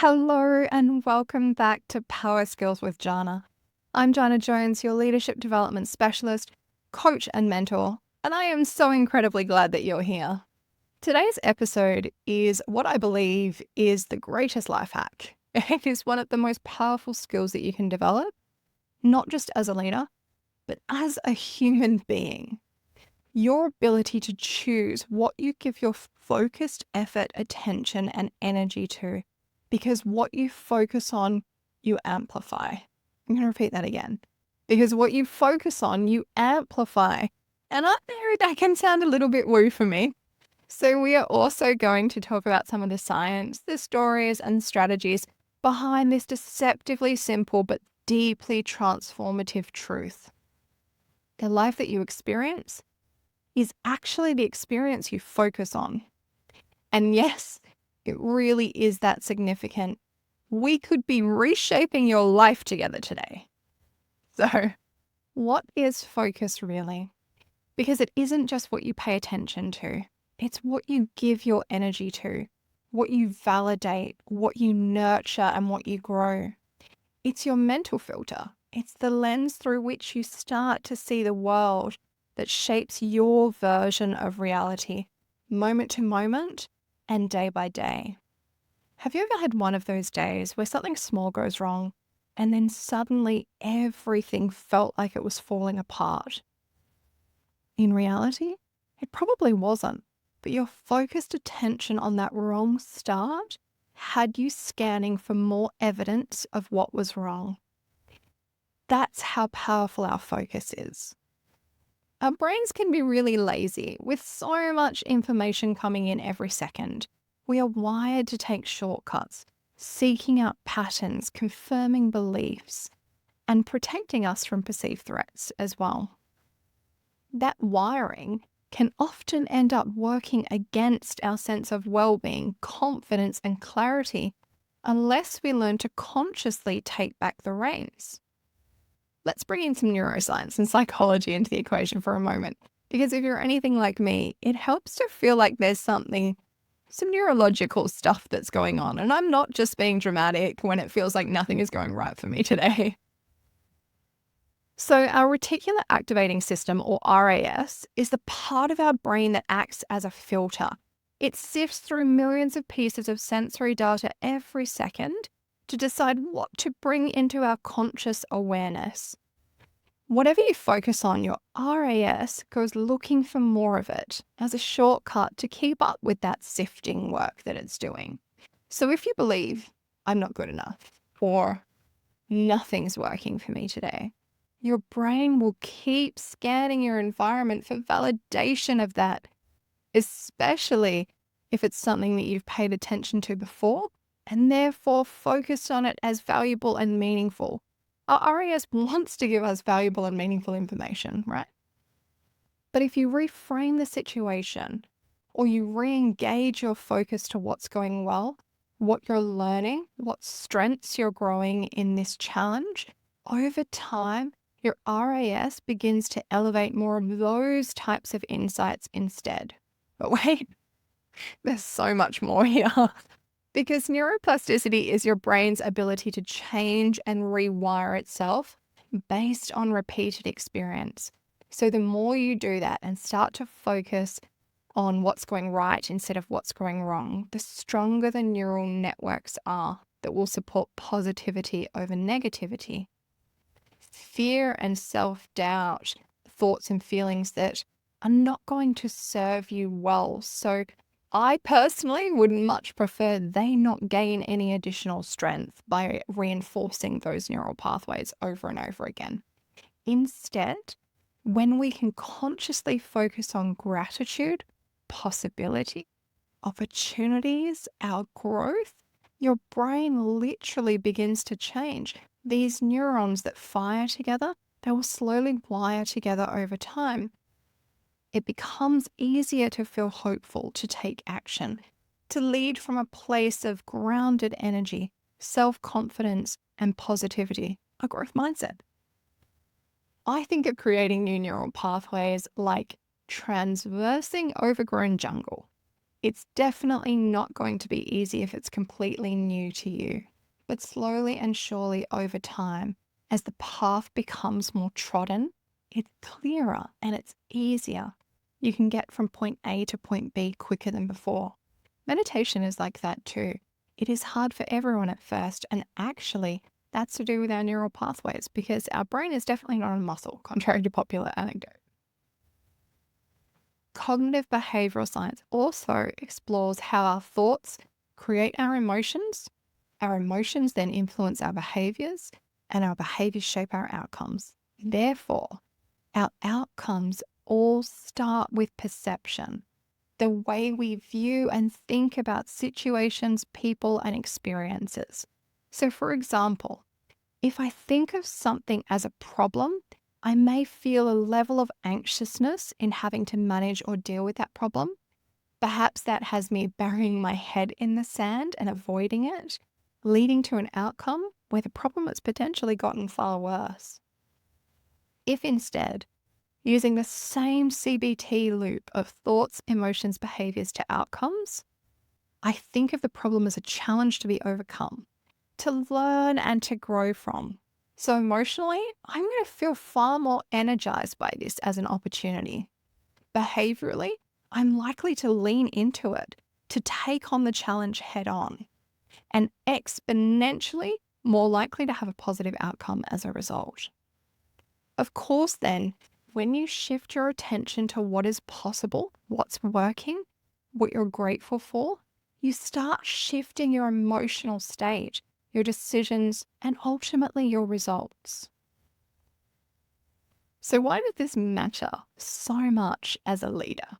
Hello and welcome back to Power Skills with Janna. I'm Janna Jones, your leadership development specialist, coach, and mentor, and I am so incredibly glad that you're here. Today's episode is what I believe is the greatest life hack. It is one of the most powerful skills that you can develop, not just as a leader, but as a human being. Your ability to choose what you give your focused effort, attention, and energy to. Because what you focus on, you amplify. I'm going to repeat that again. Because what you focus on, you amplify. And I know that can sound a little bit woo for me. So we are also going to talk about some of the science, the stories, and strategies behind this deceptively simple but deeply transformative truth. The life that you experience is actually the experience you focus on. And yes, it really is that significant. We could be reshaping your life together today. So, what is focus really? Because it isn't just what you pay attention to, it's what you give your energy to, what you validate, what you nurture, and what you grow. It's your mental filter. It's the lens through which you start to see the world that shapes your version of reality, moment to moment and day by day. Have you ever had one of those days where something small goes wrong and then suddenly everything felt like it was falling apart? In reality, it probably wasn't, but your focused attention on that wrong start had you scanning for more evidence of what was wrong. That's how powerful our focus is. Our brains can be really lazy with so much information coming in every second. We are wired to take shortcuts, seeking out patterns, confirming beliefs, and protecting us from perceived threats as well. That wiring can often end up working against our sense of well-being, confidence, and clarity unless we learn to consciously take back the reins. Let's bring in some neuroscience and psychology into the equation for a moment, because if you're anything like me, it helps to feel like there's some neurological stuff that's going on. And I'm not just being dramatic when it feels like nothing is going right for me today. So our reticular activating system, or RAS, is the part of our brain that acts as a filter. It sifts through millions of pieces of sensory data every second to decide what to bring into our conscious awareness. Whatever you focus on, your RAS goes looking for more of it as a shortcut to keep up with that sifting work that it's doing. So if you believe, I'm not good enough, or nothing's working for me today, your brain will keep scanning your environment for validation of that, especially if it's something that you've paid attention to before and therefore focused on it as valuable and meaningful. Our RAS wants to give us valuable and meaningful information, right? But if you reframe the situation or you re-engage your focus to what's going well, what you're learning, what strengths you're growing in this challenge, over time, your RAS begins to elevate more of those types of insights instead. But wait, there's so much more here. Because neuroplasticity is your brain's ability to change and rewire itself based on repeated experience. So the more you do that and start to focus on what's going right instead of what's going wrong, the stronger the neural networks are that will support positivity over negativity. Fear and self-doubt, thoughts and feelings that are not going to serve you well. So I personally would much prefer they not gain any additional strength by reinforcing those neural pathways over and over again. Instead, when we can consciously focus on gratitude, possibility, opportunities, our growth, your brain literally begins to change. These neurons that fire together, they will slowly wire together over time. It becomes easier to feel hopeful, to take action, to lead from a place of grounded energy, self-confidence, and positivity, a growth mindset. I think of creating new neural pathways like transversing overgrown jungle. It's definitely not going to be easy if it's completely new to you, but slowly and surely over time, as the path becomes more trodden, it's clearer and it's easier. You can get from point A to point B quicker than before. Meditation is like that too. It is hard for everyone at first, and actually, that's to do with our neural pathways because our brain is definitely not a muscle, contrary to popular anecdote. Cognitive behavioural science also explores how our thoughts create our emotions then influence our behaviours, and our behaviours shape our outcomes. Therefore, our outcomes all start with perception, the way we view and think about situations, people, and experiences. So, for example, if I think of something as a problem, I may feel a level of anxiousness in having to manage or deal with that problem. Perhaps that has me burying my head in the sand and avoiding it, leading to an outcome where the problem has potentially gotten far worse. If instead, using the same CBT loop of thoughts, emotions, behaviors to outcomes, I think of the problem as a challenge to be overcome, to learn and to grow from. So emotionally, I'm going to feel far more energized by this as an opportunity. Behaviorally, I'm likely to lean into it, to take on the challenge head on, and exponentially more likely to have a positive outcome as a result. Of course, then, when you shift your attention to what is possible, what's working, what you're grateful for, you start shifting your emotional state, your decisions, and ultimately your results. So why does this matter so much as a leader?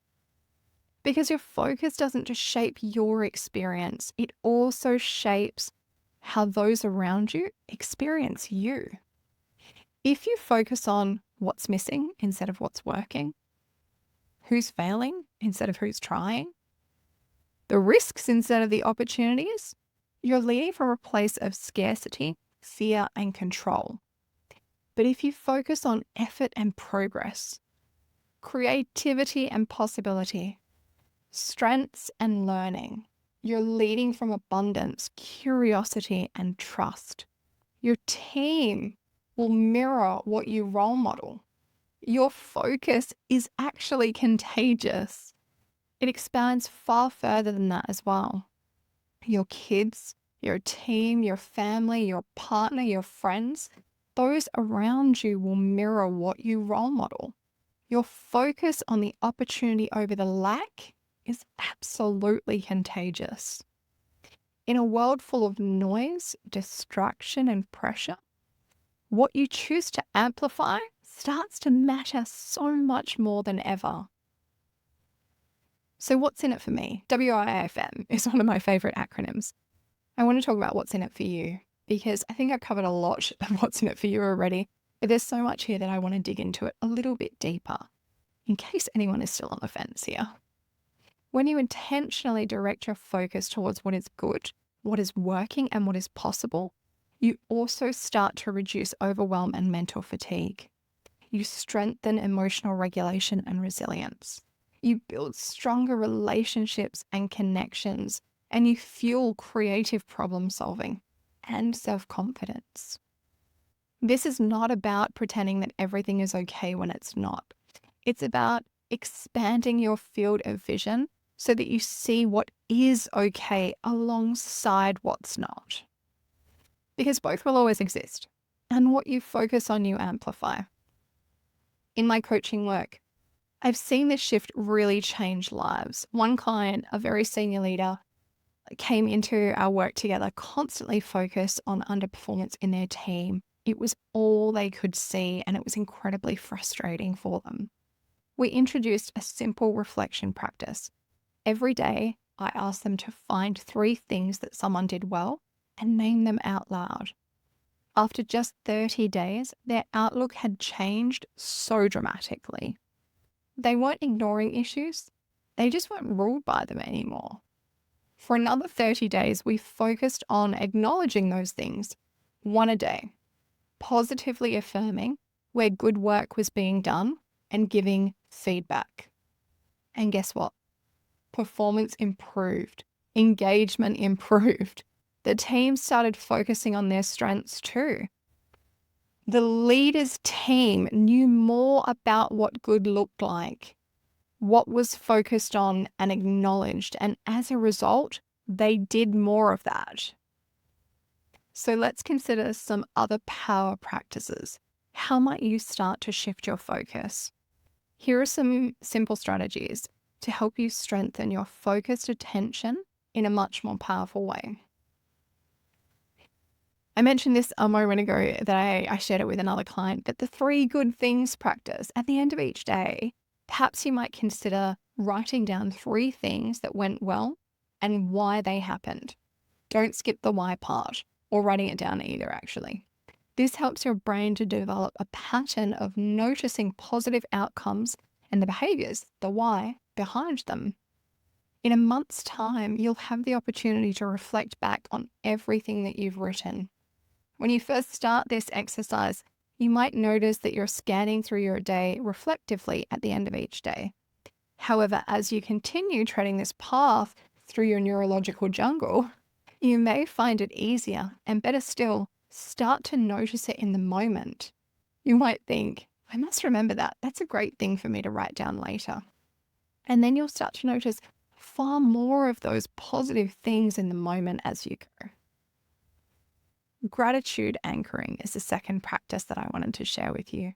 Because your focus doesn't just shape your experience, it also shapes how those around you experience you. If you focus on what's missing instead of what's working, who's failing instead of who's trying, the risks instead of the opportunities, you're leading from a place of scarcity, fear, and control. But if you focus on effort and progress, creativity and possibility, strengths and learning, you're leading from abundance, curiosity, and trust. Your team will mirror what you role model. Your focus is actually contagious. It expands far further than that as well. Your kids, your team, your family, your partner, your friends, those around you will mirror what you role model. Your focus on the opportunity over the lack is absolutely contagious. In a world full of noise, distraction, and pressure, what you choose to amplify starts to matter so much more than ever. So what's in it for me? WIFM is one of my favorite acronyms. I want to talk about what's in it for you because I think I've covered a lot of what's in it for you already, but there's so much here that I want to dig into it a little bit deeper in case anyone is still on the fence here. When you intentionally direct your focus towards what is good, what is working, and what is possible, you also start to reduce overwhelm and mental fatigue. You strengthen emotional regulation and resilience. You build stronger relationships and connections, and you fuel creative problem solving and self-confidence. This is not about pretending that everything is okay when it's not. It's about expanding your field of vision so that you see what is okay alongside what's not. Because both will always exist, and what you focus on, you amplify. In my coaching work, I've seen this shift really change lives. One client, a very senior leader, came into our work together, constantly focused on underperformance in their team. It was all they could see, and it was incredibly frustrating for them. We introduced a simple reflection practice. Every day, I asked them to find 3 things that someone did well and name them out loud. After just 30 days, their outlook had changed so dramatically. They weren't ignoring issues, they just weren't ruled by them anymore. For another 30 days, we focused on acknowledging those things, one a day, positively affirming where good work was being done and giving feedback. And guess what? performance improved, engagement improved. The team started focusing on their strengths too. The leader's team knew more about what good looked like, what was focused on and acknowledged, and as a result, they did more of that. So let's consider some other power practices. How might you start to shift your focus? Here are some simple strategies to help you strengthen your focused attention in a much more powerful way. I mentioned this a moment ago that I shared it with another client, but the 3 good things practice. At the end of each day, perhaps you might consider writing down 3 things that went well and why they happened. Don't skip the why part, or writing it down either, actually. This helps your brain to develop a pattern of noticing positive outcomes and the behaviors, the why, behind them. In a month's time, you'll have the opportunity to reflect back on everything that you've written. When you first start this exercise, you might notice that you're scanning through your day reflectively at the end of each day. However, as you continue treading this path through your neurological jungle, you may find it easier, and better still, start to notice it in the moment. You might think, I must remember that. That's a great thing for me to write down later. And then you'll start to notice far more of those positive things in the moment as you go. Gratitude anchoring is the second practice that I wanted to share with you.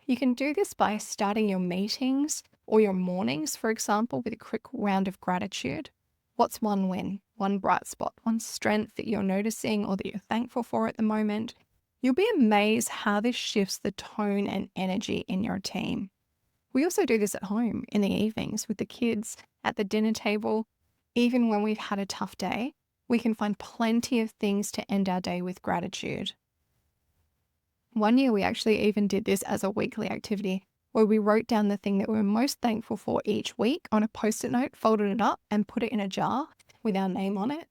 You can do this by starting your meetings or your mornings, for example, with a quick round of gratitude. What's one win, one bright spot, one strength that you're noticing or that you're thankful for at the moment? You'll be amazed how this shifts the tone and energy in your team. We also do this at home in the evenings with the kids, at the dinner table. Even when we've had a tough day, we can find plenty of things to end our day with gratitude. One year we actually even did this as a weekly activity where we wrote down the thing that we were most thankful for each week on a Post-it note, folded it up and put it in a jar with our name on it.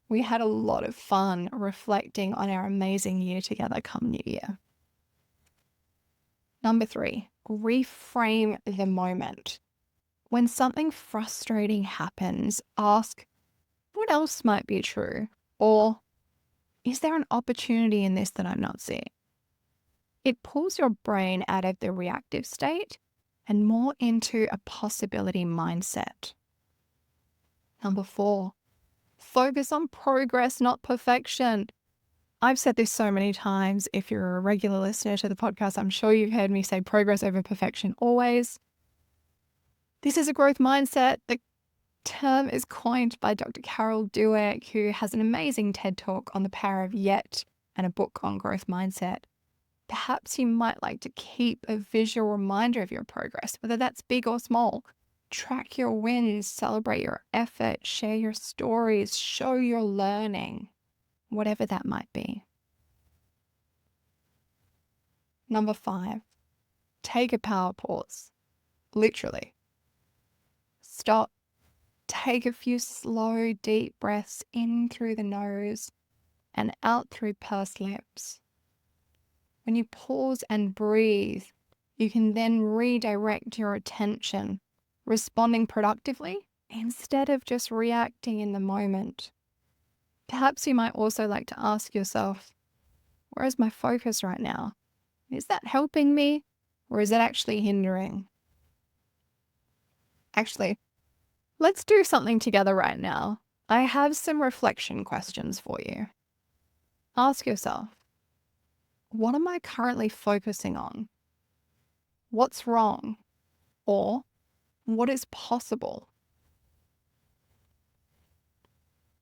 We had a lot of fun reflecting on our amazing year together come New Year. Number 3, reframe the moment. When something frustrating happens, ask, what else might be true? Or, is there an opportunity in this that I'm not seeing? It pulls your brain out of the reactive state and more into a possibility mindset. Number 4, focus on progress, not perfection. I've said this so many times. If you're a regular listener to the podcast, I'm sure you've heard me say progress over perfection always. This is a growth mindset. The term is coined by Dr. Carol Dweck, who has an amazing TED Talk on the power of yet and a book on growth mindset. Perhaps you might like to keep a visual reminder of your progress, whether that's big or small. Track your wins, celebrate your effort, share your stories, show your learning, whatever that might be. Number 5, take a power pause. Literally. Stop. Take a few slow, deep breaths in through the nose and out through pursed lips. When you pause and breathe, you can then redirect your attention, responding productively instead of just reacting in the moment. Perhaps you might also like to ask yourself, where is my focus right now? Is that helping me or is it actually hindering? Actually, let's do something together right now. I have some reflection questions for you. Ask yourself, what am I currently focusing on? What's wrong? Or what is possible?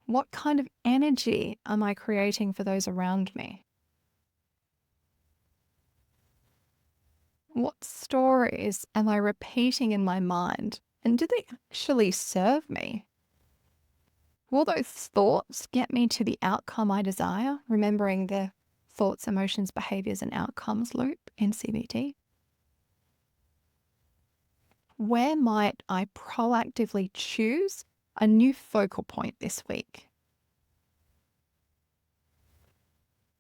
What kind of energy am I creating for those around me? What stories am I repeating in my mind? And do they actually serve me? Will those thoughts get me to the outcome I desire? Remembering the thoughts, emotions, behaviors, and outcomes loop in CBT. Where might I proactively choose a new focal point this week?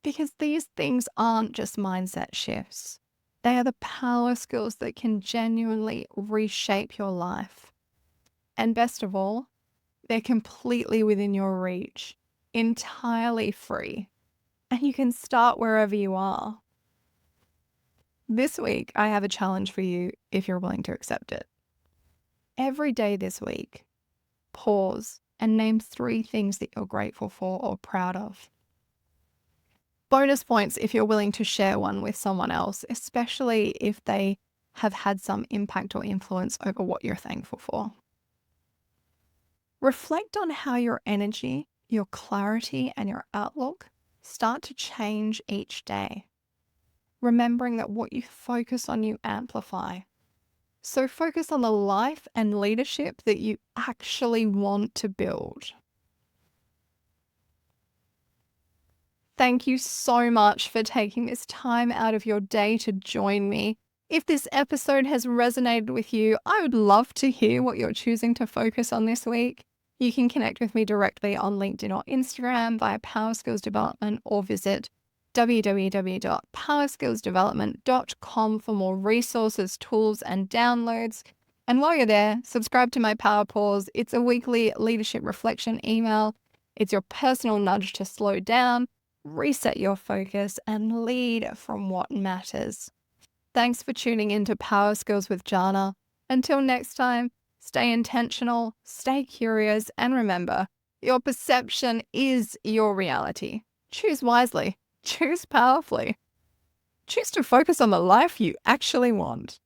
Because these things aren't just mindset shifts. They are the power skills that can genuinely reshape your life. And best of all, they're completely within your reach, entirely free, and you can start wherever you are. This week, I have a challenge for you if you're willing to accept it. Every day this week, pause and name 3 things that you're grateful for or proud of. Bonus points if you're willing to share one with someone else, especially if they have had some impact or influence over what you're thankful for. Reflect on how your energy, your clarity, and your outlook start to change each day. Remembering that what you focus on, you amplify. So focus on the life and leadership that you actually want to build. Thank you so much for taking this time out of your day to join me. If this episode has resonated with you, I would love to hear what you're choosing to focus on this week. You can connect with me directly on LinkedIn or Instagram via Power Skills Development, or visit www.powerskillsdevelopment.com for more resources, tools, and downloads. And while you're there, subscribe to my Power Pause. It's a weekly leadership reflection email. It's your personal nudge to slow down, reset your focus, and lead from what matters. Thanks for tuning in to Power Skills with Janna. Until next time, stay intentional, stay curious, and remember, your perception is your reality. Choose wisely, choose powerfully. Choose to focus on the life you actually want.